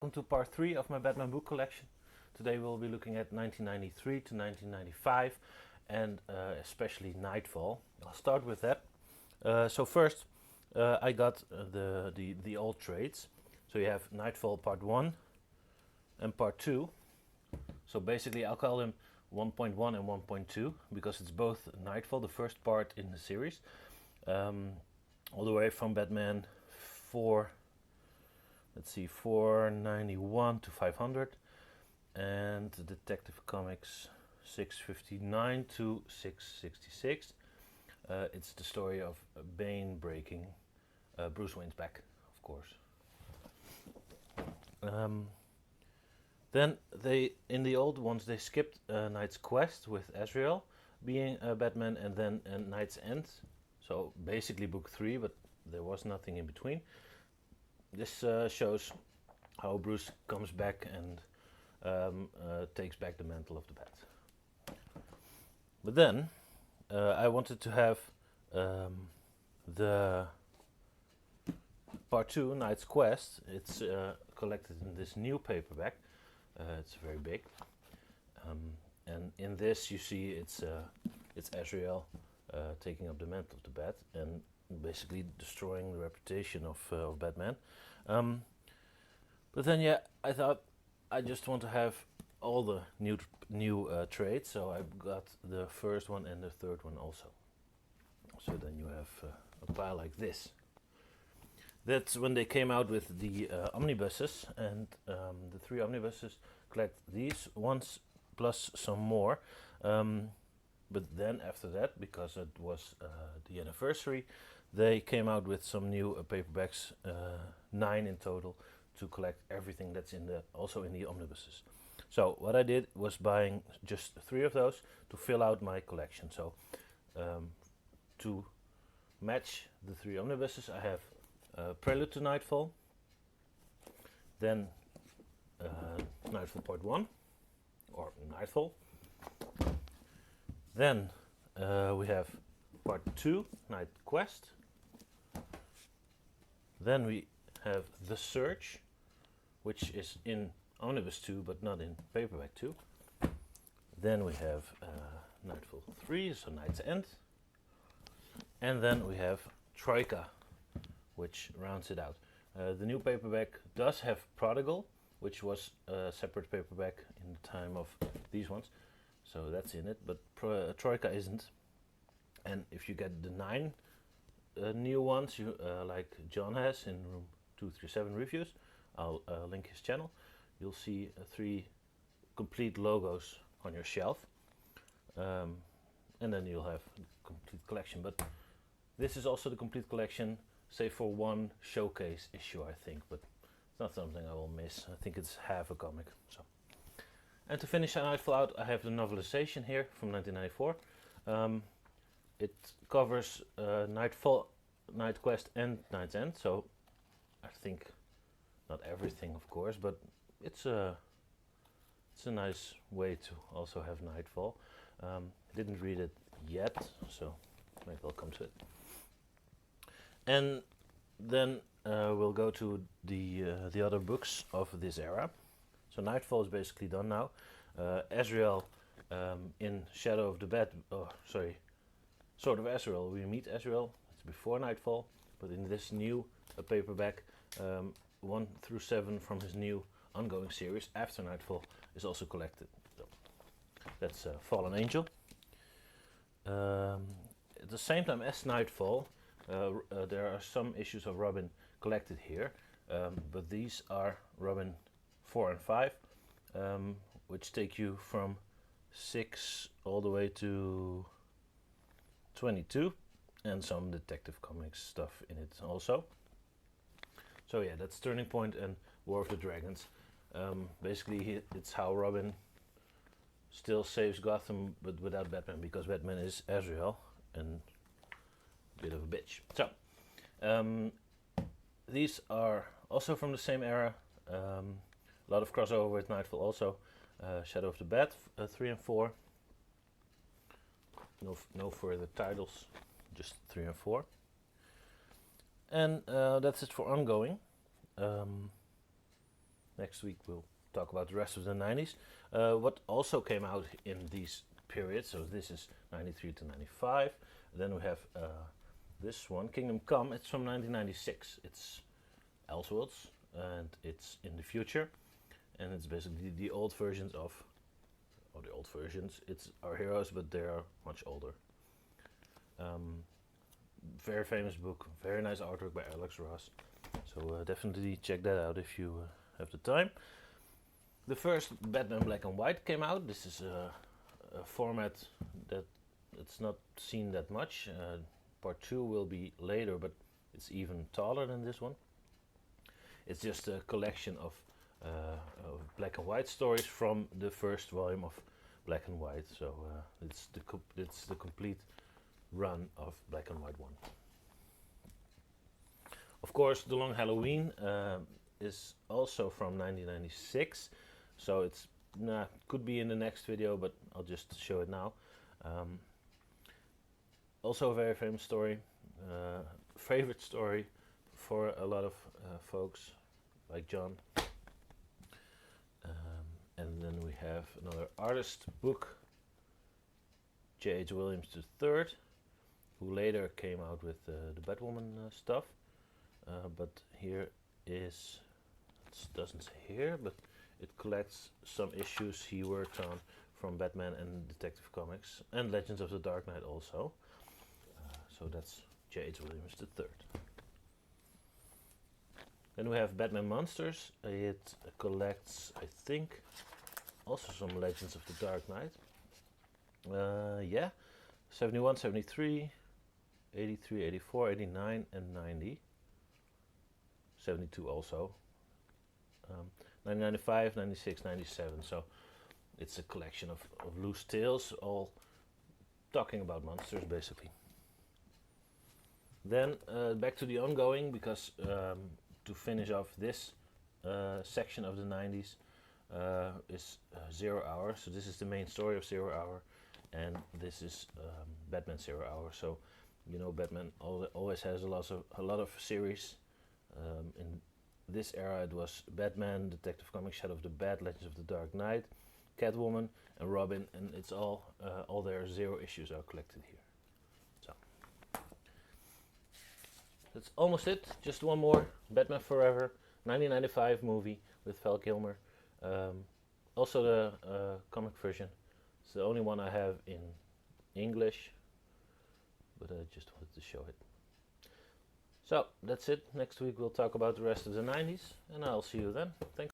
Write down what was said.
Welcome to part 3 of my Batman book collection. Today we'll be looking at 1993 to 1995 and especially Nightfall. I'll start with that. So first I got the old trades. So you have Nightfall part 1 and part 2. So basically I'll call them 1.1 and 1.2 because it's both Nightfall, the first part in the series, all the way from Batman 4. Let's see, 491 to 500, and Detective Comics 659 to 666. It's the story of Bane breaking Bruce Wayne's back, of course. Then in the old ones, they skipped Knight's Quest with Azrael being Batman, and then Knight's End. So basically book 3, but there was nothing in between. This shows how Bruce comes back and takes back the mantle of the Bat. But then I wanted to have the part 2, Knight's Quest. It's collected in this new paperback. It's very big, and in this you see it's Azrael taking up the mantle of the Bat and basically destroying the reputation of Batman. But then, I thought I just want to have all the new trades, so I got the first one and the third one also. So then you have a pile like this. That's when they came out with the omnibuses, and the 3 omnibuses collect these ones plus some more. But then after that, because it was the anniversary, they came out with some new paperbacks, 9 in total, to collect everything that's also in the omnibuses. So what I did was buying just 3 of those to fill out my collection. So to match the 3 omnibuses, I have Prelude to Nightfall, then Nightfall Part 1, or Nightfall. Then we have Part 2, Night Quest. Then we have The Search, which is in Omnibus 2 but not in Paperback 2. Then we have Nightfall 3, so Night's End. And then we have Troika, which rounds it out. The new paperback does have Prodigal, which was a separate paperback in the time of these ones. So that's in it, but Troika isn't. And if you get the 9 new ones, you like John has in room 237 reviews, I'll link his channel. You'll see 3 complete logos on your shelf, and then you'll have the complete collection. But this is also the complete collection, save for one showcase issue, I think. But it's not something I will miss. I think it's half a comic. So. And to finish Nightfall out, I have the novelization here from 1994. It covers Nightfall, Night Quest, and Night's End. So I think not everything, of course, but it's a nice way to also have Nightfall. Didn't read it yet, so maybe I'll come to it. And then we'll go to the other books of this era. So Nightfall is basically done now. Azrael in Shadow of the Bat, Sword of Azrael. We meet Azrael. It's before Nightfall, but in this new paperback, 1 through 7 from his new ongoing series after Nightfall is also collected. So that's Fallen Angel. At the same time as Nightfall, there are some issues of Robin collected here, but these are Robin 4 and 5, which take you from 6 all the way to 22, and some Detective Comics stuff in it also. So yeah, that's Turning Point and War of the Dragons. Basically, it's how Robin still saves Gotham, but without Batman, because Batman is Azrael and a bit of a bitch. So these are also from the same era. A lot of crossover with Nightfall also. Shadow of the Bat 3 and 4. No further titles, just 3 and 4. And that's it for ongoing. Next week we'll talk about the rest of the 90s. What also came out in these periods, so this is 93 to 95. Then we have this one, Kingdom Come. It's from 1996. It's Elseworlds, and it's in the future, and it's basically the old versions of, or the old versions. It's our heroes, but they are much older. Very famous book, very nice artwork by Alex Ross. So definitely check that out if you have the time. The first Batman Black and White came out. This is a format that it's not seen that much. Part 2 will be later, but it's even taller than this one. It's just a collection of black and white stories from the first volume of Black and White. So it's the complete run of Black and White 1. Of course, The Long Halloween is also from 1996, so it's could be in the next video, but I'll just show it now. Also a very famous story, favorite story for a lot of folks like John. And then we have another artist book, J.H. Williams III, who later came out with the Batwoman stuff. But here is, it doesn't say here, but it collects some issues he worked on from Batman and Detective Comics and Legends of the Dark Knight also. So that's J.H. Williams III. Then we have Batman Monsters. It collects, I think, also some Legends of the Dark Knight. Yeah, 71, 73, 83, 84, 89 and 90. 72 also. 1995, 96, 97. So it's a collection of loose tales, all talking about monsters basically. Then back to the ongoing, because to finish off this section of the 90s is 0 Hour. So this is the main story of 0 Hour, and this is Batman 0 Hour. So you know, Batman always has a lot of series. In this era it was Batman, Detective Comics, Shadow of the Bat, Legends of the Dark Knight, Catwoman and Robin, and it's all their 0 issues are collected here. So that's almost it. Just one more, Batman Forever, 1995 movie with Val Kilmer. Also the comic version. It's the only one I have in English, but I just wanted to show it. So that's it. Next week we'll talk about the rest of the 90s, and I'll see you then. Thanks.